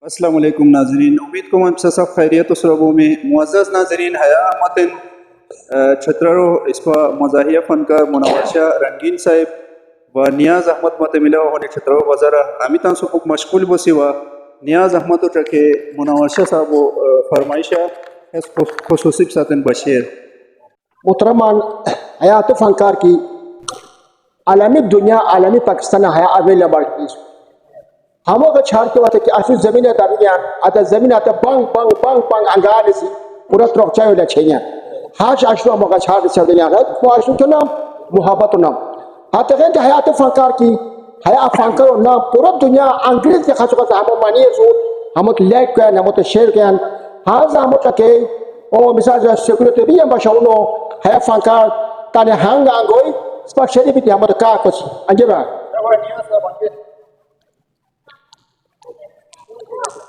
अस्सलाम वालेकुम नाजरीन, उम्मीद को हम सब खैरियत उसरबों में मुअज़्ज़ज़ नाजरीन हया मतन छत्ररो इस पर मज़ाहिया फ़नकार मुनव्वर रंगीन साहिब व नियाज़ अहमद मत मिला होने छत्ररो बाज़ार आमितान सुपुक मशगूल बसिवा नियाज़ अहमद उठके मुनव्वर साहब फरमाइशा इस खुसूसी सातन बशीर मुहतरमान हयात फ़नकार की आलमी दुनिया आलमी पाकिस्तान हया अवेलेबल हम छाड़ते वक्त कि असु जमीन दाबियान आता जमीन आता बंग बंग बंग बंग अंगार सी पूरा त्रोकचा वाला छैया हाश आशु हम छाड़ से दुनिया है मुआशु के नाम मोहब्बत नाम हाथ के हयात फ़नकार की हया फ़नकार नाम पूरा दुनिया अंग्रेज के खास हम मानिए सो हम लेट के हम शेर के हाज हम के ओ मिसाल सिक्योरिटी भी हम बशाउनो हया फ़नकार ताने हंग अंगोई स्पेशली भी हम का कुछ अंजरा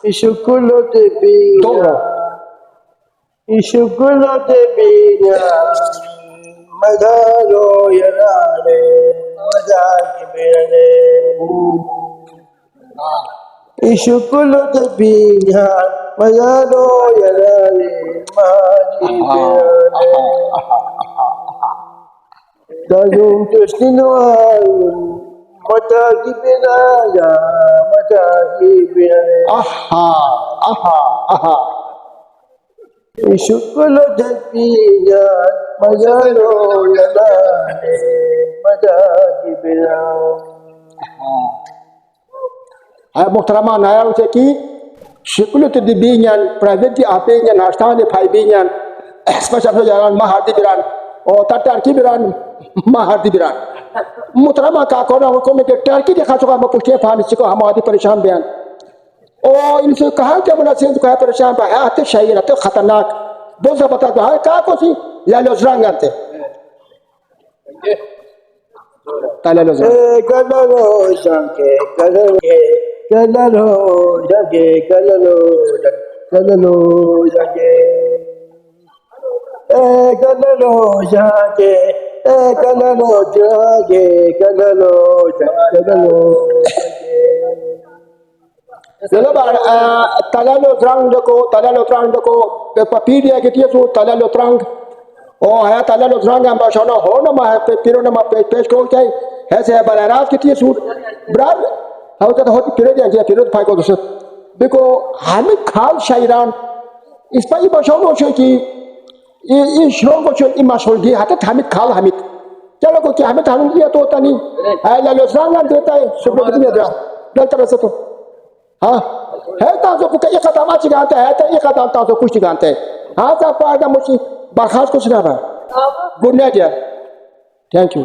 Ishukulo de binya, ishukulo de binya, madalo yarane, madagi bene. Ishukulo de binya, madalo yarane, madagi bene. Dayung tusnino alun. Madagi binaya, madagi binaya. Ishukulo dabiya, madalo yalane, madagi binaya. मुहतरमा नया उसे की शिकुलत दिबियान private आपेयान नाश्ता ने फाइबियान special जान महादी बिरान और तटार की बिरान महादी बिरान मुहतरमा का कोना को में टर्की देखा चुका मैं पूछे फान को हम आदि परेशान बयान ओ इनसे कहा क्या बना से कहा परेशान बा है आते शायर आते खतरनाक बोल सा बता है का को सी या लो रंग आते ताले लो Galalo janke, galalo, galalo janke, galalo, galalo janke. Galalo janke, galalo janke, galalo janke, galalo janke. चलो बार तालालो त्रंग को पपीडिया के लिए सो तालालो त्रंग ओ है तालालो त्रंग हम बाशना हो ना मा पे पिरो ना मा पे पेश को चाहिए है से बरारात के लिए सूट ब्राद हाउ तो होती पिरो दिया पिरो फाइ को दोस्त देखो हम खाल शायरान इस पर ये बाशना हो कि ये श्रों को जो इमाशुल दी हाथ हम खाल हम चलो को क्या हमें थानू दिया तो होता नहीं है लालो त्रंग देता है सुबह कितनी दिया डल तरह से तो हाँ है ताज़ो को एक कदम आची गाते हैं तो एक कदम ताज़ो कुछ गाते हैं हाँ तो पायदा मुझे बर्खास्त कुछ ना था गुड नाइट यार थैंक यू